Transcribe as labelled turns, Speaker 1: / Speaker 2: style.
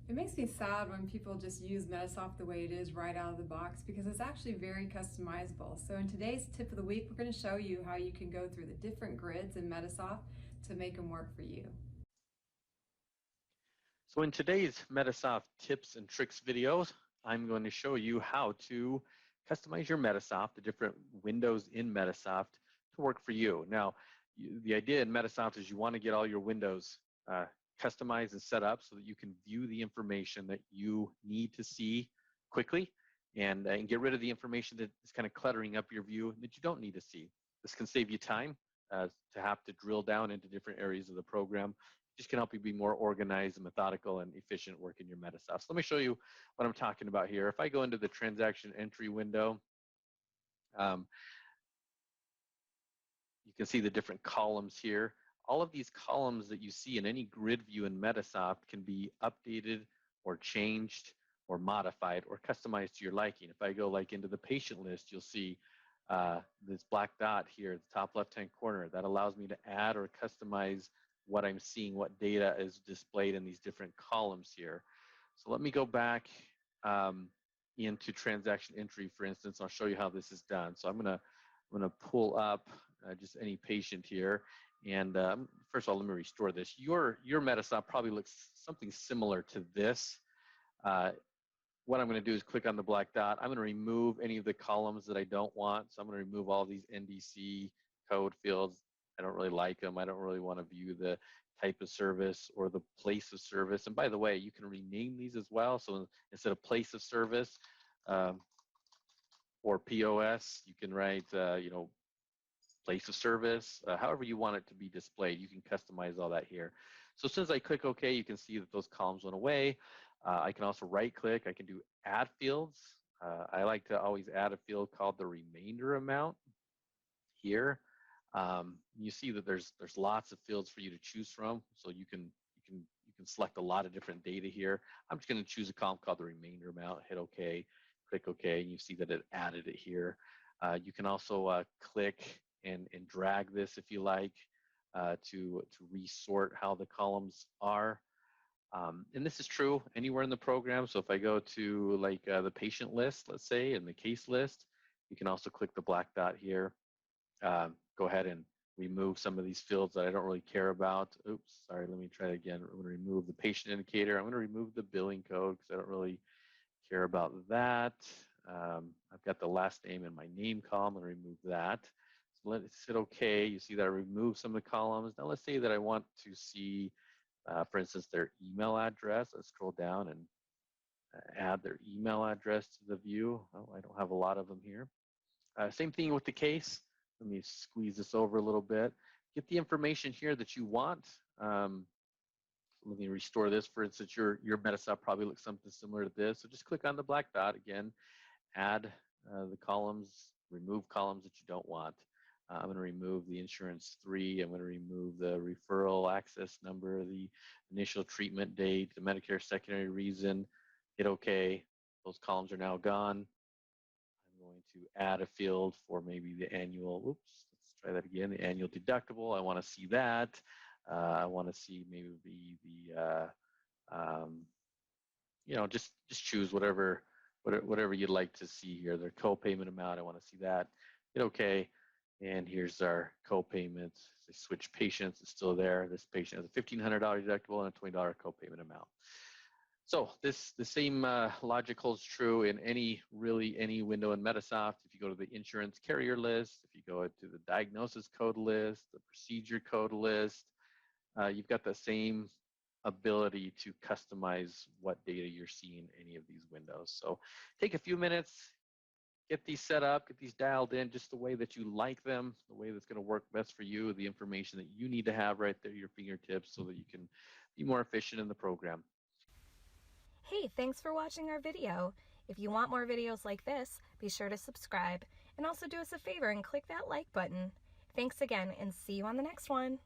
Speaker 1: It makes me sad when people just use Medisoft the way it is right out of the box because it's actually very customizable. So in today's tip of the week, we're going to show you how you can go through the different grids in Medisoft to make them work for you.
Speaker 2: So in today's Medisoft tips and tricks videos, I'm going to show you how to customize your Medisoft, the different windows in Medisoft to work for you. Now, the idea in Medisoft is you want to get all your windows customized and set up so that you can view the information that you need to see quickly and get rid of the information that is kind of cluttering up your view that you don't need to see. This can save you time to have to drill down into different areas of the program. Just can help you be more organized and methodical and efficient work in your Medisoft. So let me show you what I'm talking about here. If I go into the transaction entry window, you can see the different columns here. All of these columns that you see in any grid view in Medisoft can be updated or changed or modified or customized to your liking. If I go like into the patient list, you'll see this black dot here at the top left-hand corner. That allows me to add or customize what I'm seeing, what data is displayed in these different columns here. So let me go back into transaction entry, for instance. I'll show you how this is done. So I'm gonna pull up just any patient here. And first of all, let me restore this. Your Medisoft probably looks something similar to this. What I'm going to do is click on the black dot. I'm going to remove any of the columns that I don't want. So I'm going to remove all these NDC code fields. I don't really like them. I don't really want to view the type of service or the place of service. And by the way, you can rename these as well. So instead of place of service or POS, you can write, place of service, however you want it to be displayed. You can customize all that here. So as soon as I click OK, you can see that those columns went away. I can also right click. I can do add fields. I like to always add a field called the remainder amount here. You see that there's lots of fields for you to choose from. So you can select a lot of different data here. I'm just going to choose a column called the remainder amount, hit OK, click OK, and you see that it added it here. You can also click and drag this if you like to resort how the columns are. And this is true anywhere in the program. So if I go to like the patient list, let's say, in the case list, you can also click the black dot here. Go ahead and remove some of these fields that I don't really care about. Oops, sorry, let me try it again. I'm going to remove the patient indicator. I'm going to remove the billing code because I don't really care about that. I've got the last name in my name column. I'm going to remove that. So let's hit OK. You see that I removed some of the columns. Now let's say that I want to see, for instance, their email address. Let's scroll down and add their email address to the view. Oh, I don't have a lot of them here. Same thing with the case. Let me squeeze this over a little bit. Get the information here that you want. Let me restore this. For instance, your Medisoft probably looks something similar to this. So just click on the black dot again, add the columns, remove columns that you don't want. I'm going to remove the insurance 3. I'm going to remove the referral access number, the initial treatment date, the Medicare secondary reason. Hit OK. Those columns are now gone. I'm going to add a field for maybe the annual, let's try that again, the annual deductible. I want to see that. I want to see maybe just choose whatever you'd like to see here. Their co-payment amount, I want to see that. Hit OK. And here's our co-payment. They switch patients, it's still there. This patient has a $1,500 deductible and a $20 co-payment amount. So the same logic holds true in any window in Medisoft. If you go to the insurance carrier list, if you go to the diagnosis code list, the procedure code list, you've got the same ability to customize what data you're seeing in any of these windows. So take a few minutes, get these set up, get these dialed in just the way that you like them, the way that's going to work best for you, the information that you need to have right there at your fingertips so that you can be more efficient in the program.
Speaker 3: Hey, thanks for watching our video. If you want more videos like this, be sure to subscribe and also do us a favor and click that like button. Thanks again and see you on the next one.